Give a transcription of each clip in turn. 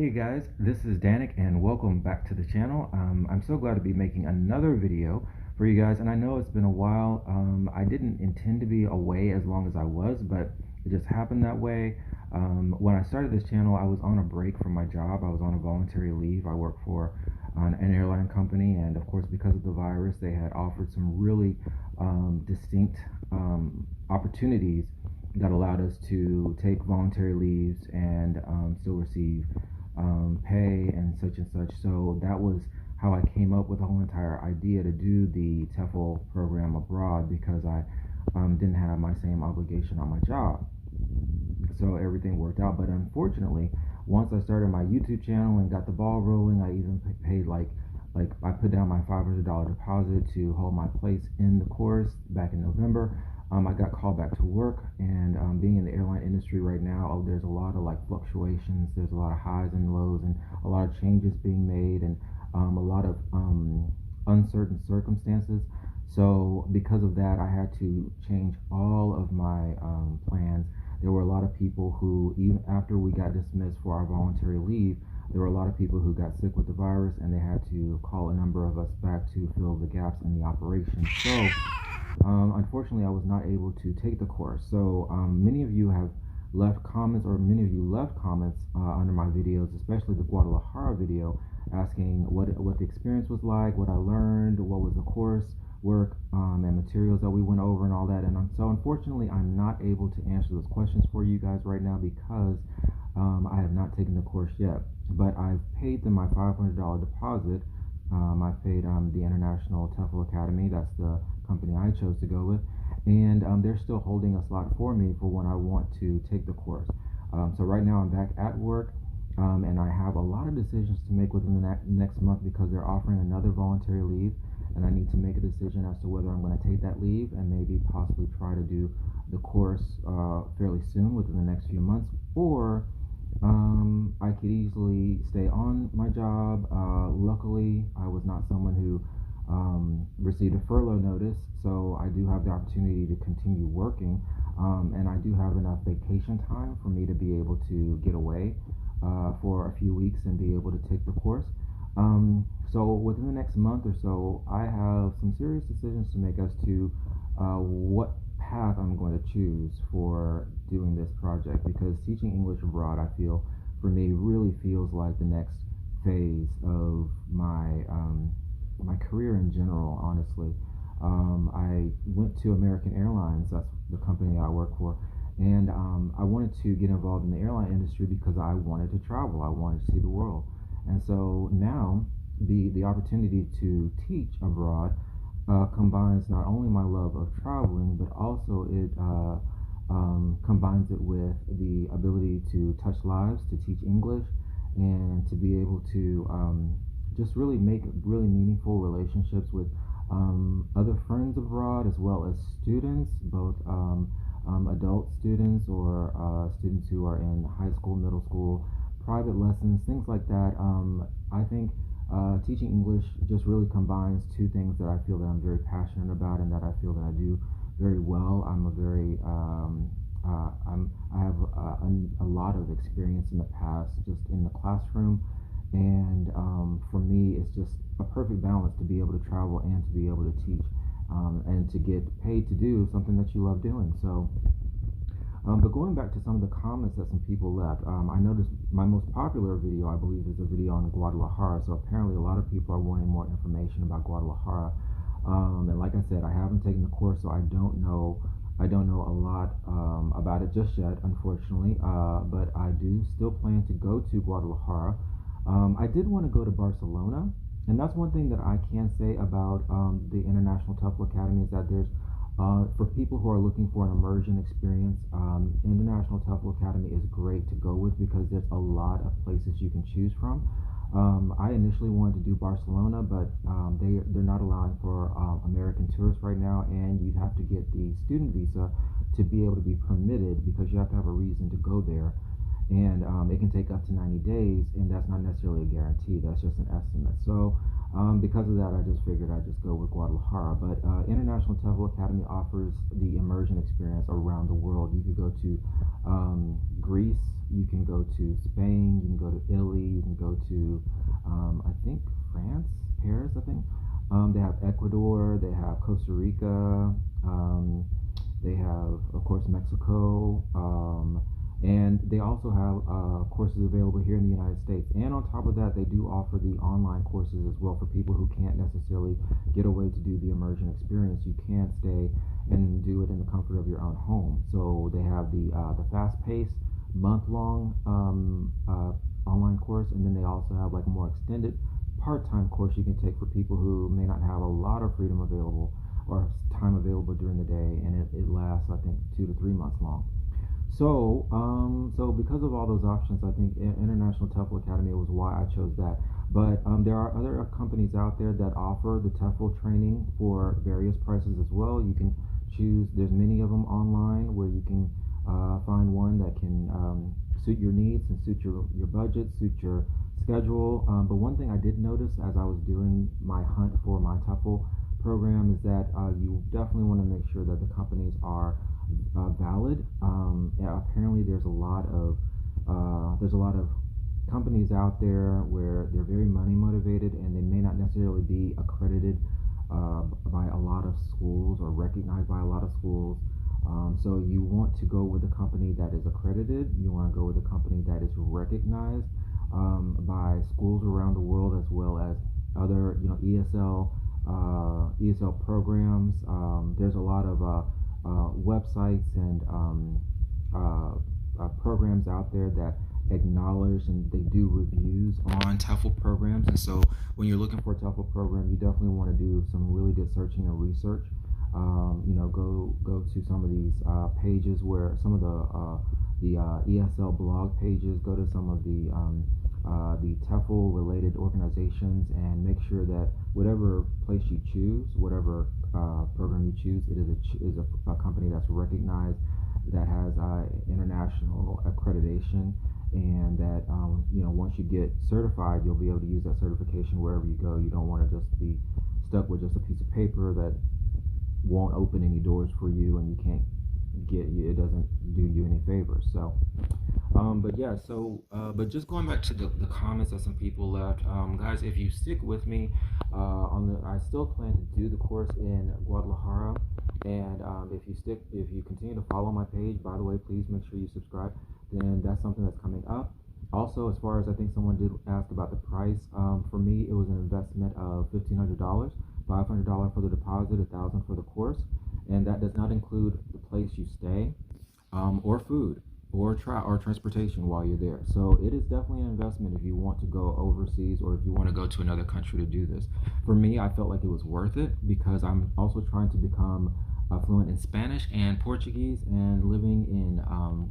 Hey guys, this is Danik and welcome back to the channel. I'm so glad to be making another video for you guys, and I know it's been a while. I didn't intend to be away as long as I was, but it just happened that way. When I started this channel, I was on a break from my job. I was on a voluntary leave. I work for an airline company, and of course because of the virus, they had offered some really distinct opportunities that allowed us to take voluntary leaves and still receive pay and such. So that was how I came up with the whole entire idea to do the Tefl program abroad, because I didn't have my same obligation on my job. So everything worked out. But unfortunately, once I started my YouTube channel and got the ball rolling, I even paid like I put down my $500 deposit to hold my place in the course back in November. I got called back to work, and being in the airline industry right now, there's a lot of fluctuations. There's a lot of highs and lows, and a lot of changes being made, and a lot of uncertain circumstances. So because of that, I had to change all of my plans. There were a lot of people who, even after we got dismissed for our voluntary leave, there were a lot of people who got sick with the virus, and they had to call a number of us back to fill the gaps in the operation. So unfortunately, I was not able to take the course. So many of you have left comments, or many of you left comments under my videos, especially the Guadalajara video, asking what the experience was like, what I learned, what was the course work and materials that we went over and all that. And so unfortunately, I'm not able to answer those questions for you guys right now, because I have not taken the course yet. But I've paid them my $500 deposit. I've paid the International Tefl Academy. That's the company I chose to go with, and they're still holding a slot for me for when I want to take the course. So right now I'm back at work, and I have a lot of decisions to make within the next month, because they're offering another voluntary leave, and I need to make a decision as to whether I'm going to take that leave and maybe possibly try to do the course fairly soon, within the next few months, or I could easily stay on my job. Luckily, I was not someone who received a furlough notice, so I do have the opportunity to continue working, and I do have enough vacation time for me to be able to get away for a few weeks and be able to take the course. So within the next month or so, I have some serious decisions to make as to what path I'm going to choose for doing this project, because teaching English abroad, I feel, for me, really feels like the next phase of my career in general, honestly. I went to American Airlines, that's the company I work for, and I wanted to get involved in the airline industry because I wanted to travel. I wanted to see the world. And so now the opportunity to teach abroad combines not only my love of traveling, but also it combines it with the ability to touch lives, to teach English, and to be able to just really make really meaningful relationships with other friends abroad, as well as students, both adult students or students who are in high school, middle school, private lessons, things like that. I think teaching English just really combines two things that I feel that I'm very passionate about, and that I feel that I do very well. I have a lot of experience in the past just in the classroom, and for me, it's just a perfect balance to be able to travel and to be able to teach, and to get paid to do something that you love doing. So but going back to some of the comments that some people left, I noticed my most popular video, I believe, is a video on Guadalajara. So apparently a lot of people are wanting more information about Guadalajara. And like I said, I haven't taken the course, so I don't know a lot about it just yet, unfortunately. But I do still plan to go to Guadalajara. I did want to go to Barcelona, and that's one thing that I can say about the International Tefl Academy, is that there's for people who are looking for an immersion experience, International Tefl Academy is great to go with, because there's a lot of places you can choose from. I initially wanted to do Barcelona, but they're not allowing for American tourists right now, and you have to get the student visa to be able to be permitted, because you have to have a reason to go there. And it can take up to 90 days, and that's not necessarily a guarantee. That's just an estimate. So Because of that, I just figured I'd just go with Guadalajara. But International Tefl Academy offers the immersion experience around the world. You could go to Greece, you can go to Spain, you can go to Italy, you can go to, I think, France, Paris, I think. They have Ecuador, they have Costa Rica, they have, of course, Mexico, and they also have courses available here in the United States. And on top of that, they do offer the online courses as well for people who can't necessarily get away to do the immersion experience. You can stay and do it in the comfort of your own home. So they have the fast-paced, month-long online course, and then they also have like a more extended part-time course you can take for people who may not have a lot of freedom available or time available during the day, and it lasts, I think, 2 to 3 months long. So, so because of all those options, I think International Tefl Academy was why I chose that. But there are other companies out there that offer the Tefl training for various prices as well. You can choose, there's many of them online where you can find one that can suit your needs and suit your budget, suit your schedule. But one thing I did notice as I was doing my hunt for my Tefl program is that you definitely want to make sure that the companies are valid. Yeah, apparently there's a lot of companies out there where they're very money motivated and they may not necessarily be accredited by a lot of schools or recognized by a lot of schools. So you want to go with a company that is accredited. You want to go with a company that is recognized by schools around the world, as well as other, ESL programs. There's a lot of websites and programs out there that acknowledge and they do reviews on Tefl programs. And so when you're looking for a Tefl program, you definitely want to do some really good searching and research. Go to some of these pages where some of the ESL blog pages. Go to some of the Tefl related organizations and make sure that whatever place you choose, whatever program you choose, it is a company that's recognized, that has international accreditation, and that once you get certified, you'll be able to use that certification wherever you go. You don't want to just be stuck with just a piece of paper that won't open any doors for you, and you can't it doesn't do you any favors. So but just going back to the comments that some people left, guys, if you stick with me I still plan to do the course in Guadalajara, and if you continue to follow my page, by the way, please make sure you subscribe, then that's something that's coming up. Also, as far as, I think someone did ask about the price, for me it was an investment of $1,500, $500 for the deposit, $1,000 for the course, and that does not include the place you stay, or food, or transportation while you're there. So it is definitely an investment if you want to go overseas, or if you want to go to another country to do this. For me, I felt like it was worth it because I'm also trying to become fluent in Spanish and Portuguese, and living in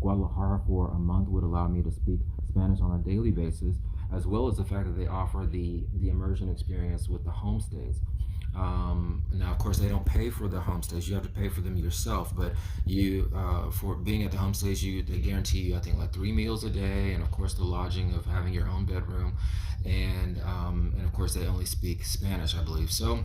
Guadalajara for a month would allow me to speak Spanish on a daily basis, as well as the fact that they offer the immersion experience with the homestays. Now, of course, they don't pay for the homestays. You have to pay for them yourself, but you for being at the homestays, they guarantee you, I think, like 3 meals a day, and of course the lodging of having your own bedroom, and of course they only speak Spanish, I believe. So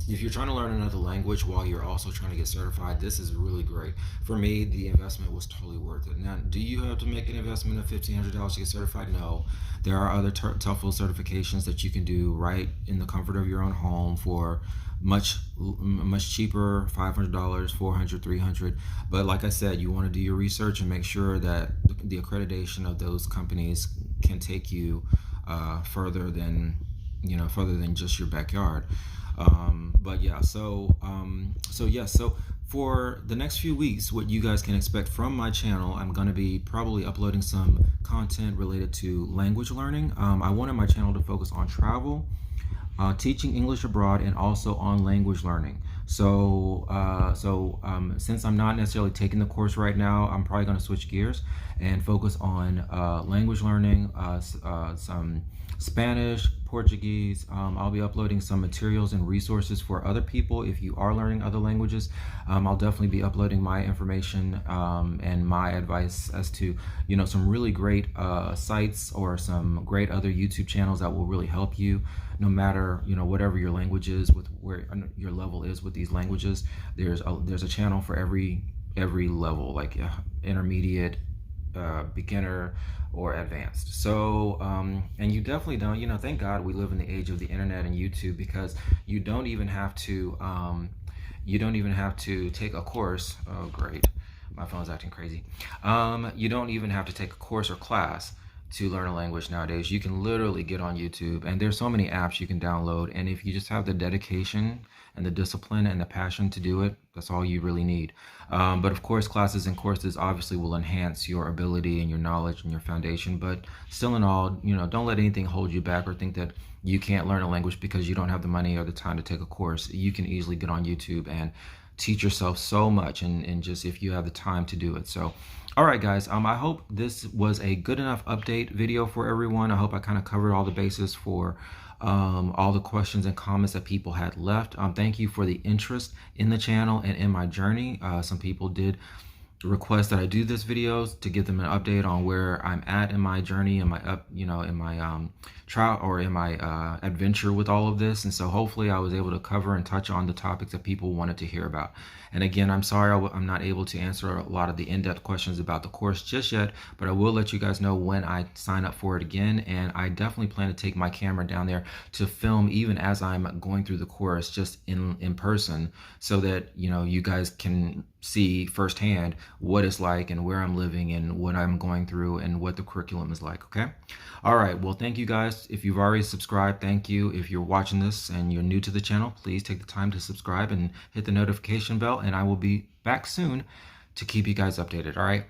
if you're trying to learn another language while you're also trying to get certified, this is really great. For me, the investment was totally worth it. Now, do you have to make an investment of $1,500 to get certified? No. There are other TOEFL certifications that you can do right in the comfort of your own home for much cheaper, $500, $400, $300. But like I said, you want to do your research and make sure that the accreditation of those companies can take you further than just your backyard. So for the next few weeks, what you guys can expect from my channel, I'm going to be probably uploading some content related to language learning. I wanted my channel to focus on travel, teaching English abroad, and also on language learning. So since I'm not necessarily taking the course right now, I'm probably going to switch gears and focus on language learning, some Spanish, Portuguese. I'll be uploading some materials and resources for other people. If you are learning other languages, I'll definitely be uploading my information and my advice as to, some really great sites or some great other YouTube channels that will really help you, no matter, whatever your language is, with where your level is with these languages. There's a channel for every level, like intermediate, beginner, or advanced. So and you definitely don't, thank God we live in the age of the internet and YouTube, because you don't even have to take a course. Oh great, my phone's acting crazy. You don't even have to take a course or class to learn a language nowadays. You can literally get on YouTube, and there's so many apps you can download, and if you just have the dedication and the discipline and the passion to do it, that's all you really need. But of course, classes and courses obviously will enhance your ability and your knowledge and your foundation, but still in all, don't let anything hold you back or think that you can't learn a language because you don't have the money or the time to take a course. You can easily get on YouTube and teach yourself so much, and just if you have the time to do it. So all right guys, I hope this was a good enough update video for everyone. I hope I kind of covered all the bases for all the questions and comments that people had left. Thank you for the interest in the channel and in my journey. Some people did request that I do this videos to give them an update on where I'm at in my journey, in my trial, or in my adventure with all of this. And so hopefully I was able to cover and touch on the topics that people wanted to hear about. And again, I'm sorry I'm not able to answer a lot of the in-depth questions about the course just yet, but I will let you guys know when I sign up for it again. And I definitely plan to take my camera down there to film even as I'm going through the course, just in person, so that you guys can see firsthand what it's like and where I'm living and what I'm going through and what the curriculum is like. Okay. All right. Well, thank you guys. If you've already subscribed, thank you. If you're watching this and you're new to the channel, please take the time to subscribe and hit the notification bell, and I will be back soon to keep you guys updated. All right.